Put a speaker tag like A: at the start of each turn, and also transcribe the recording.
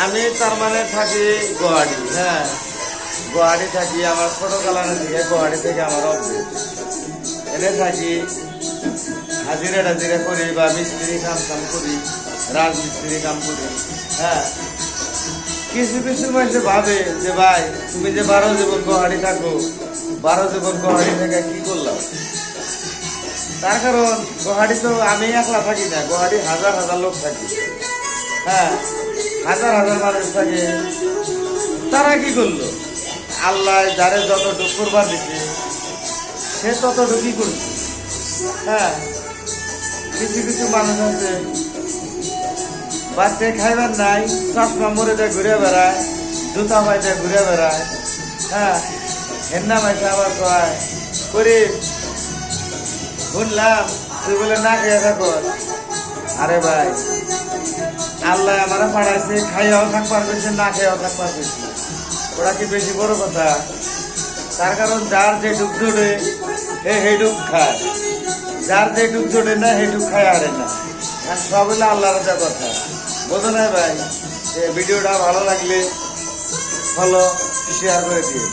A: আমি তার মানে থাকি গুয়াহাটি। হ্যাঁ, গুয়াহাটি থাকি। আমার ছোটকালানে থেকে গুয়াহাটি থেকে আমার অভ্যেস। এনে থাকি, হাজিরা টাজিরা করি বা মিস্ত্রি কাম করি, রাজমিস্ত্রি কাম করি। হ্যাঁ, কিছু কিছু মানুষ ভাবে যে ভাই তুমি যে 12 জীবন গুয়াহাটি থাকো, 12 জীবন গুয়াহাটি থেকে কি করলাম? তার কারণ গুয়াহাটি তো আমি একলা থাকি না, গুয়াহাটি হাজার হাজার লোক থাকি। হ্যাঁ, হাজার হাজার মানুষ থাকে। তারা কি করলো? আল্লাহ যারে যতটুকু করবার দিচ্ছে সে ততটুকুই করছে। হ্যাঁ, কিছু কিছু মানুষ আছে বাচ্চা খাইবার নাই, চশমা মরে দেয় ঘুরে বেড়ায়, জুতা পাইতে ঘুরে বেড়ায়। হ্যাঁ, হেন্না মাইছে আবার কয় করে শুনলাম তুই বলে না খেয়ে থাকো। আরে ভাই, আল্লাহ আমারা পাঠাইছে, খাইয়াও থাকবার পেয়েছে, না খেয়েও থাকবার পেয়েছে। ওরা কি বেশি বড় কথা? তার কারণ যার যেটুক জোটে হেটুক খায়, যার যেটুক জোটে না হেটুক খায় আরে না। আর সব হলো আল্লাহর যা কথা। বোঝো না ভাই? ভিডিওটা ভালো লাগলে ফলো শেয়ার করে দিও।